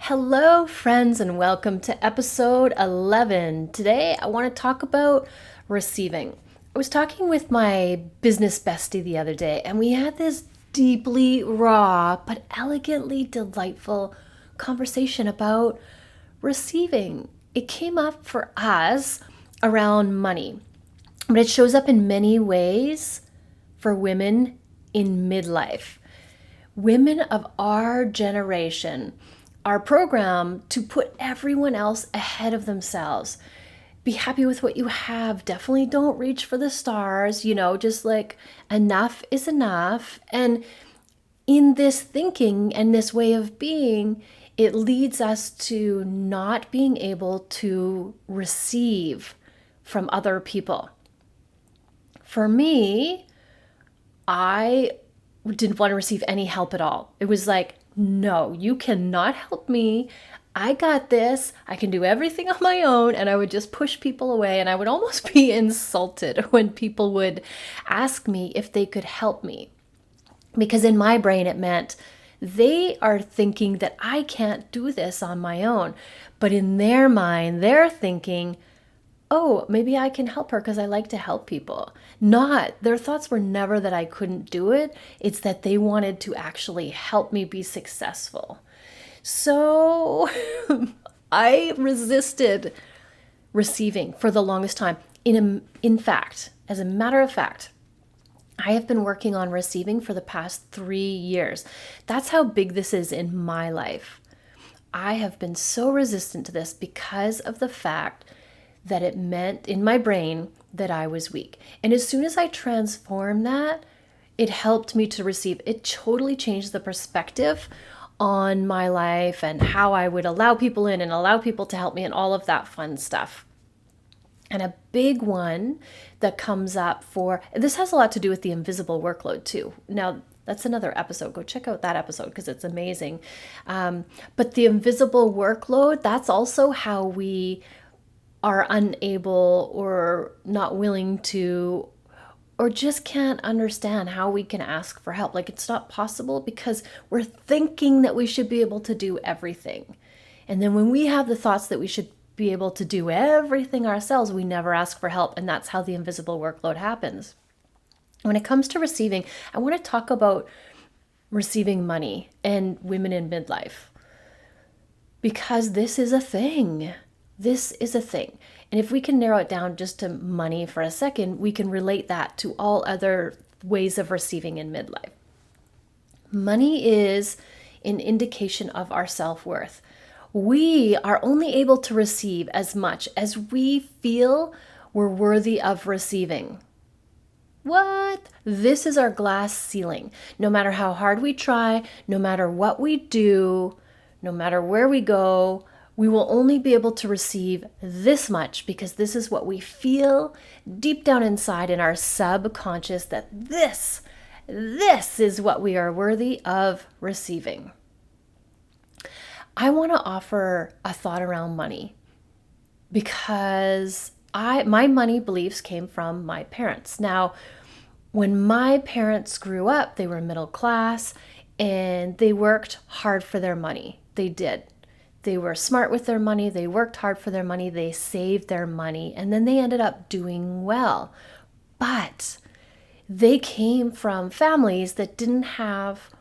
Hello, friends, and welcome to episode 11. Today, I want to talk about receiving. I was talking with my business bestie the other day, and we had this deeply raw but elegantly delightful conversation about receiving. It came up for us around money, but it shows up in many ways for women in midlife. Women of our generation are programmed to put everyone else ahead of themselves. Be happy with what you have. Definitely don't reach for the stars, just like enough is enough. And in this thinking and this way of being, it leads us to not being able to receive from other people. For me, I didn't want to receive any help at all. It was like, no, you cannot help me. I got this. I can do everything on my own. And I would just push people away. And I would almost be insulted when people would ask me if they could help me. Because in my brain, it meant they are thinking that I can't do this on my own. But in their mind, they're thinking, oh, maybe I can help her because I like to help people. Their thoughts were never that I couldn't do it. It's that they wanted to actually help me be successful. So I resisted receiving for the longest time. In fact, as a matter of fact, I have been working on receiving for the past 3 years. That's how big this is in my life. I have been so resistant to this because of the fact that it meant in my brain that I was weak. And as soon as I transformed that, it helped me to receive. It totally changed the perspective on my life and how I would allow people in and allow people to help me and all of that fun stuff. And a big one that comes up this has a lot to do with the invisible workload too. Now, that's another episode. Go check out that episode because it's amazing. But the invisible workload, that's also how we are unable or not willing to, or just can't understand how we can ask for help. Like it's not possible because we're thinking that we should be able to do everything. And then when we have the thoughts that we should be able to do everything ourselves, we never ask for help. And that's how the invisible workload happens. When it comes to receiving, I want to talk about receiving money and women in midlife because this is a thing. This is a thing. And if we can narrow it down just to money for a second, we can relate that to all other ways of receiving in midlife. Money is an indication of our self-worth. We are only able to receive as much as we feel we're worthy of receiving. What? This is our glass ceiling. No matter how hard we try, no matter what we do, no matter where we go, we will only be able to receive this much because this is what we feel deep down inside in our subconscious that this is what we are worthy of receiving. I want to offer a thought around money because my money beliefs came from my parents. Now, when my parents grew up, they were middle class and they worked hard for their money. They did. They were smart with their money. They worked hard for their money. They saved their money and then they ended up doing well. But they came from families that didn't have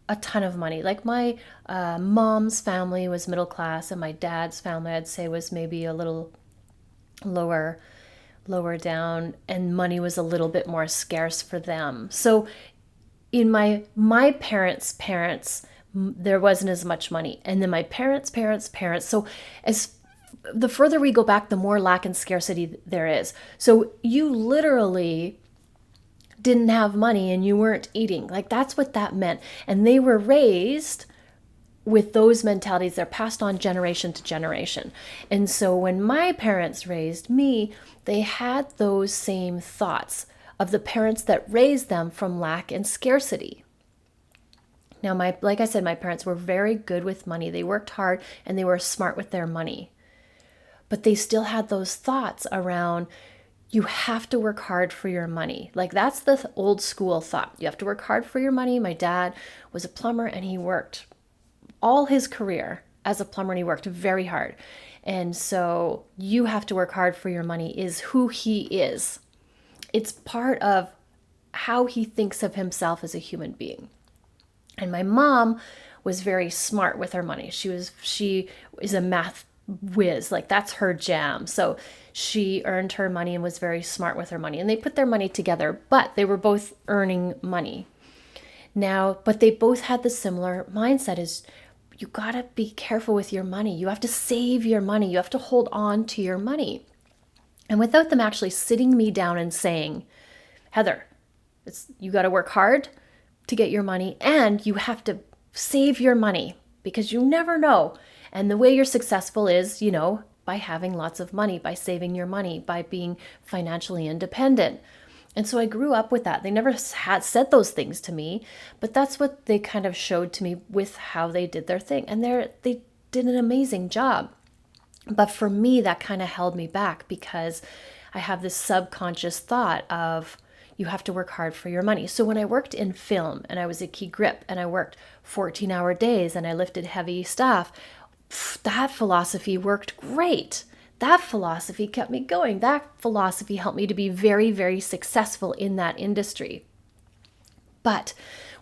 a ton of money. Like my mom's family was middle class and my dad's family, I'd say, was maybe a little lower down, and money was a little bit more scarce for them. So in my parents' there wasn't as much money. And then my parents' parents. So as the further we go back, the more lack and scarcity there is. So you literally didn't have money and you weren't eating. Like that's what that meant. And they were raised with those mentalities. They're passed on generation to generation. And so when my parents raised me, they had those same thoughts of the parents that raised them from lack and scarcity. Now, like I said, my parents were very good with money. They worked hard and they were smart with their money. But they still had those thoughts around, you have to work hard for your money. Like that's the old school thought. You have to work hard for your money. My dad was a plumber and he worked all his career as a plumber and he worked very hard. And so you have to work hard for your money is who he is. It's part of how he thinks of himself as a human being. And my mom was very smart with her money. She is a math whiz, like that's her jam. So she earned her money and was very smart with her money. And they put their money together, but they were both earning money. Now, but they both had the similar mindset is you got to be careful with your money. You have to save your money. You have to hold on to your money. And without them actually sitting me down and saying, Heather, you got to work hard to get your money and you have to save your money because you never know. And the way you're successful is, by having lots of money, by saving your money, by being financially independent. And so I grew up with that. They never had said those things to me, but that's what they kind of showed to me with how they did their thing. And they did an amazing job. But for me, that kind of held me back because I have this subconscious thought of you have to work hard for your money. So when I worked in film and I was a key grip and I worked 14-hour days and I lifted heavy stuff, that philosophy worked great. That philosophy kept me going. That philosophy helped me to be very, very successful in that industry. But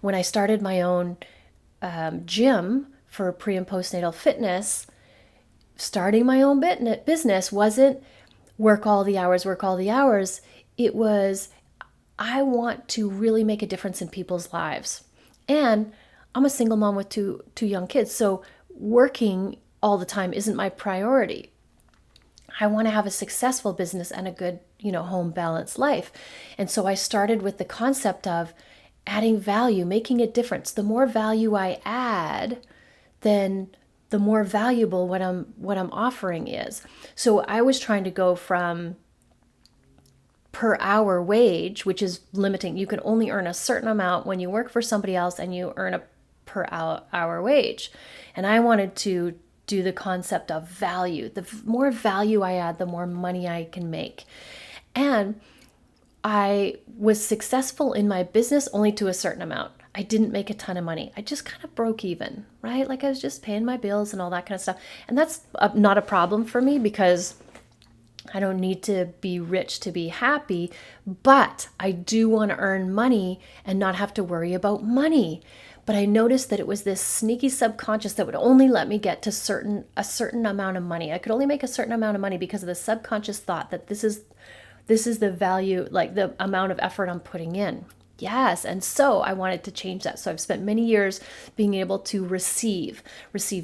when I started my own gym for pre and postnatal fitness, starting my own business wasn't work all the hours. It was, I want to really make a difference in people's lives. And I'm a single mom with two young kids. So working all the time isn't my priority. I want to have a successful business and a good, home balanced life. And so I started with the concept of adding value, making a difference. The more value I add, then the more valuable what I'm offering is. So I was trying to go from per hour wage, which is limiting. You can only earn a certain amount when you work for somebody else and you earn a per hour wage. And I wanted to do the concept of value. The more value I add, the more money I can make. And I was successful in my business only to a certain amount. I didn't make a ton of money. I just kind of broke even, right? Like I was just paying my bills and all that kind of stuff. And that's not a problem for me because I don't need to be rich to be happy, but I do want to earn money and not have to worry about money. But I noticed that it was this sneaky subconscious that would only let me get to a certain amount of money. I could only make a certain amount of money because of the subconscious thought that this is the value, like the amount of effort I'm putting in. Yes, and so I wanted to change that. So I've spent many years being able to receive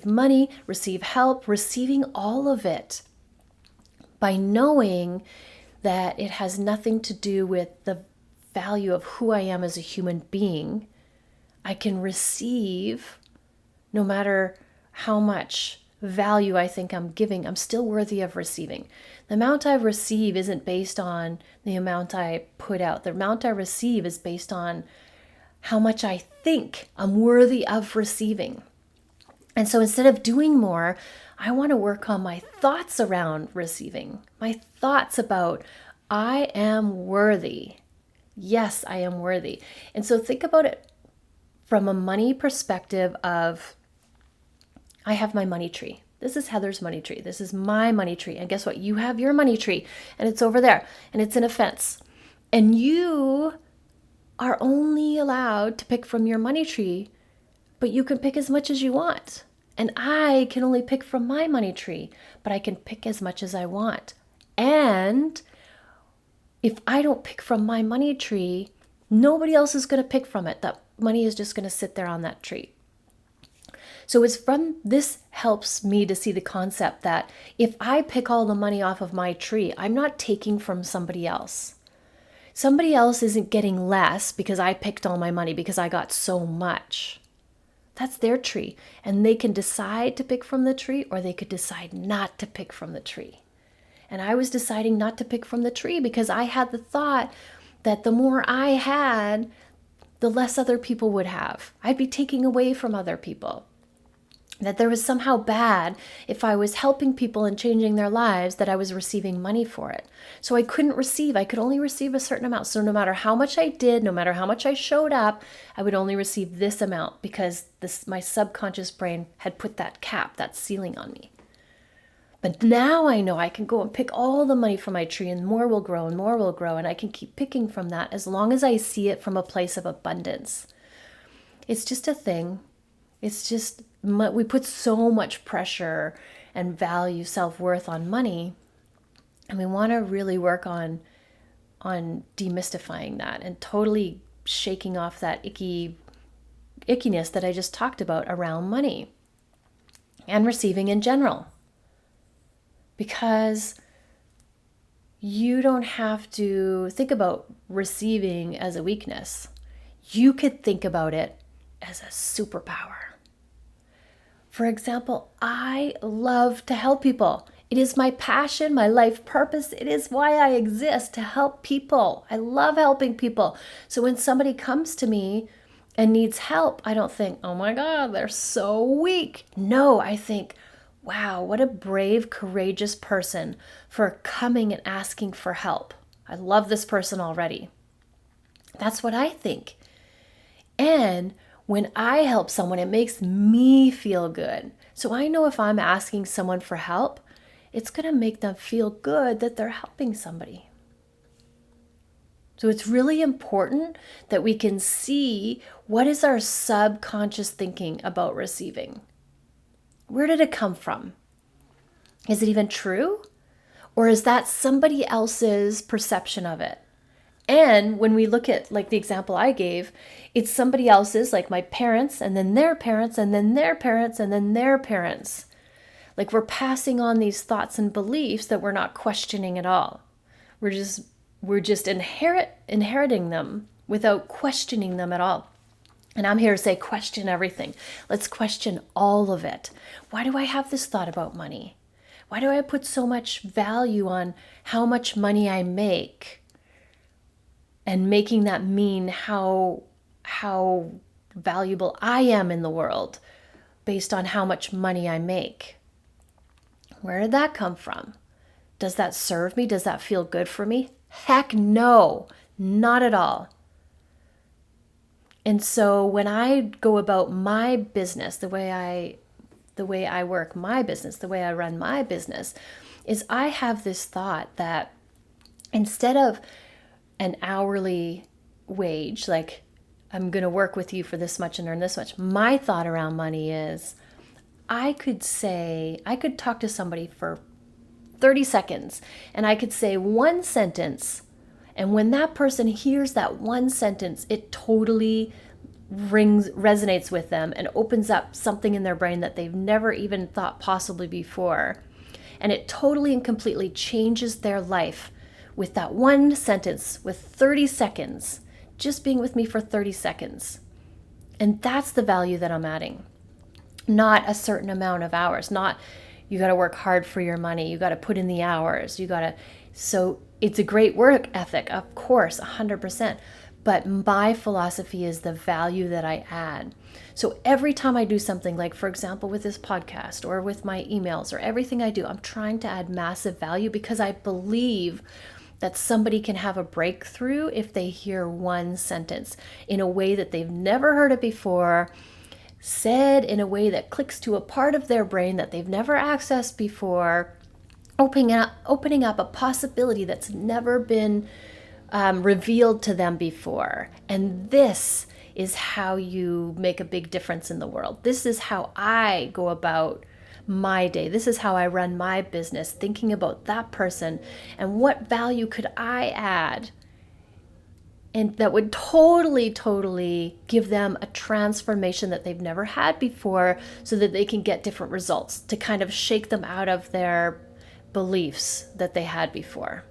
money, receive help, receiving all of it by knowing that it has nothing to do with the value of who I am as a human being. I can receive no matter how much value I think I'm giving. I'm still worthy of receiving. The amount I receive isn't based on the amount I put out. The amount I receive is based on how much I think I'm worthy of receiving. And so instead of doing more, I want to work on my thoughts around receiving. My thoughts about I am worthy. Yes, I am worthy. And so think about it from a money perspective of, I have my money tree. This is Heather's money tree. This is my money tree. And guess what? You have your money tree and it's over there and it's in a fence. And you are only allowed to pick from your money tree, but you can pick as much as you want. And I can only pick from my money tree, but I can pick as much as I want. And if I don't pick from my money tree, nobody else is going to pick from it. That money is just going to sit there on that tree. So this helps me to see the concept that if I pick all the money off of my tree, I'm not taking from somebody else. Somebody else isn't getting less because I picked all my money because I got so much. That's their tree. And they can decide to pick from the tree or they could decide not to pick from the tree. And I was deciding not to pick from the tree because I had the thought that the more I had, the less other people would have. I'd be taking away from other people. that there was somehow bad if I was helping people and changing their lives, that I was receiving money for it. So I couldn't receive. I could only receive a certain amount. So no matter how much I did, no matter how much I showed up, I would only receive this amount because my subconscious brain had put that cap, that ceiling on me. But now I know I can go and pick all the money from my tree, and more will grow and more will grow. And I can keep picking from that as long as I see it from a place of abundance. It's just a thing. It's just, we put so much pressure and value, self-worth on money. And we want to really work on demystifying that and totally shaking off that ickiness that I just talked about around money and receiving in general. Because you don't have to think about receiving as a weakness. You could think about it as a superpower. For example, I love to help people. It is my passion, my life purpose. It is why I exist, to help people. I love helping people. So when somebody comes to me and needs help, I don't think, oh my God, they're so weak. No, I think, wow, what a brave, courageous person for coming and asking for help. I love this person already. That's what I think. And when I help someone, it makes me feel good. So I know if I'm asking someone for help, it's going to make them feel good that they're helping somebody. So it's really important that we can see what is our subconscious thinking about receiving. Where did it come from? Is it even true? Or is that somebody else's perception of it? And when we look at like the example I gave, it's somebody else's, like my parents, and then their parents, and then their parents, and then their parents. Like we're passing on these thoughts and beliefs that we're not questioning at all. We're just inheriting them without questioning them at all. And I'm here to say, question everything. Let's question all of it. Why do I have this thought about money? Why do I put so much value on how much money I make? And making that mean how valuable I am in the world based on how much money I make. Where did that come from? Does that serve me? Does that feel good for me? Heck no, not at all. And so when I go about my business, the way I work my business, the way I run my business, is I have this thought that instead of an hourly wage, like I'm going to work with you for this much and earn this much. My thought around money is I could talk to somebody for 30 seconds and I could say one sentence. And when that person hears that one sentence, it totally resonates with them and opens up something in their brain that they've never even thought possibly before. And it totally and completely changes their life with that one sentence, with 30 seconds, just being with me for 30 seconds. And that's the value that I'm adding. Not a certain amount of hours, not you got to work hard for your money, you got to put in the hours, so it's a great work ethic, of course, 100%. But my philosophy is the value that I add. So every time I do something, like for example with this podcast or with my emails or everything I do, I'm trying to add massive value because I believe that somebody can have a breakthrough if they hear one sentence in a way that they've never heard it before, said in a way that clicks to a part of their brain that they've never accessed before, opening up a possibility that's never been revealed to them before. And this is how you make a big difference in the world. This is how I go about my day. This is how I run my business, thinking about that person and what value could I add, and that would totally give them a transformation that they've never had before, so that they can get different results, to kind of shake them out of their beliefs that they had before.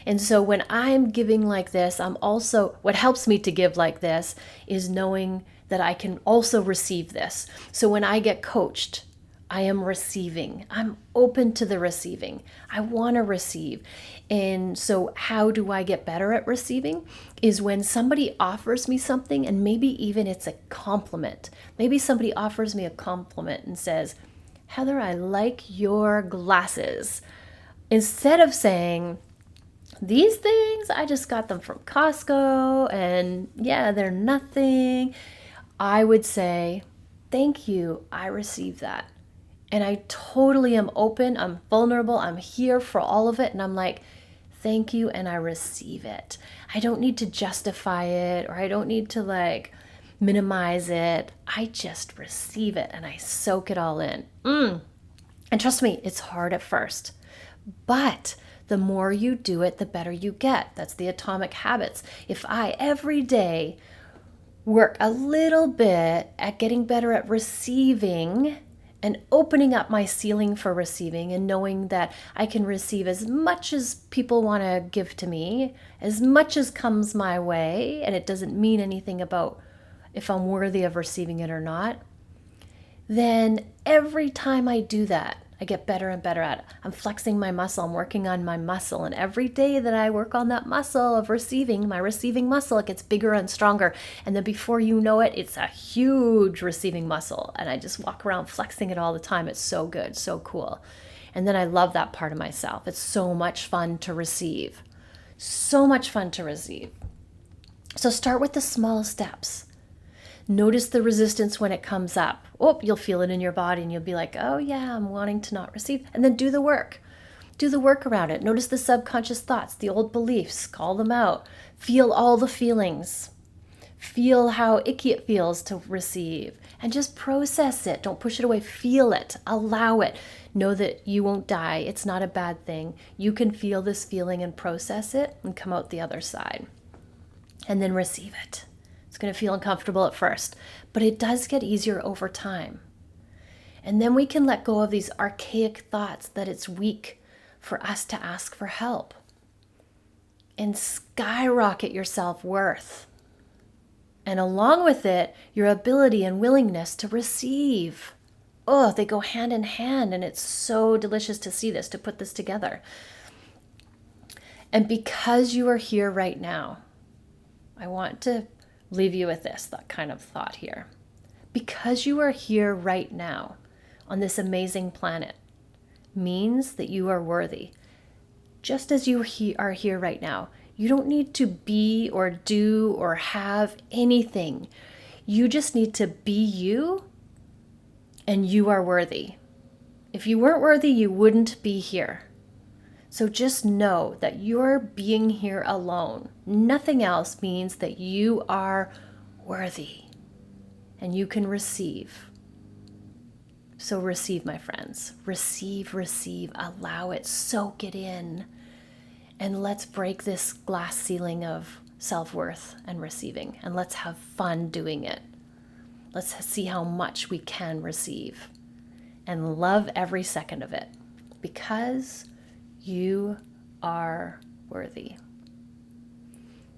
And so when I'm giving like this, what helps me to give like this is knowing that I can also receive this. So when I get coached, I am receiving. I'm open to the receiving. I want to receive. And so, how do I get better at receiving? Is when somebody offers me something, and maybe even it's a compliment. Maybe somebody offers me a compliment and says, Heather, I like your glasses. Instead of saying, these things, I just got them from Costco and yeah, they're nothing, I would say, thank you, I received that. And I totally am open, I'm vulnerable, I'm here for all of it. And I'm like, thank you, and I receive it. I don't need to justify it, or I don't need to like minimize it. I just receive it and I soak it all in. And trust me, it's hard at first, but the more you do it, the better you get. That's the atomic habits. If I every day work a little bit at getting better at receiving and opening up my ceiling for receiving and knowing that I can receive as much as people want to give to me, as much as comes my way, and it doesn't mean anything about if I'm worthy of receiving it or not, then every time I do that, I get better and better at it. I'm flexing my muscle, I'm working on my muscle. And every day that I work on that muscle of receiving, my receiving muscle, it gets bigger and stronger. And then before you know it, it's a huge receiving muscle. And I just walk around flexing it all the time. It's so good, so cool. And then I love that part of myself. It's so much fun to receive. So much fun to receive. So start with the small steps. Notice the resistance when it comes up. Oh, you'll feel it in your body and you'll be like, oh yeah, I'm wanting to not receive. And then do the work. Do the work around it. Notice the subconscious thoughts, the old beliefs, call them out. Feel all the feelings. Feel how icky it feels to receive and just process it. Don't push it away. Feel it. Allow it. Know that you won't die. It's not a bad thing. You can feel this feeling and process it and come out the other side. And then receive it. It's going to feel uncomfortable at first, but it does get easier over time. And then we can let go of these archaic thoughts that it's weak for us to ask for help and skyrocket your self-worth. And along with it, your ability and willingness to receive. Oh, they go hand in hand, and it's so delicious to see this, to put this together. And because you are here right now, I want to leave you with this, that kind of thought here. Because you are here right now on this amazing planet means that you are worthy. Just as you are here right now, you don't need to be or do or have anything. You just need to be you, and you are worthy. If you weren't worthy, you wouldn't be here. So just know that you're being here alone. Nothing else means that you are worthy and you can receive. So receive, my friends. Receive, receive, allow it, soak it in. And let's break this glass ceiling of self-worth and receiving. And let's have fun doing it. Let's see how much we can receive and love every second of it, because you are worthy.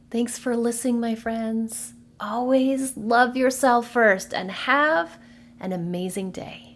Thanks for listening, my friends. Always love yourself first and have an amazing day.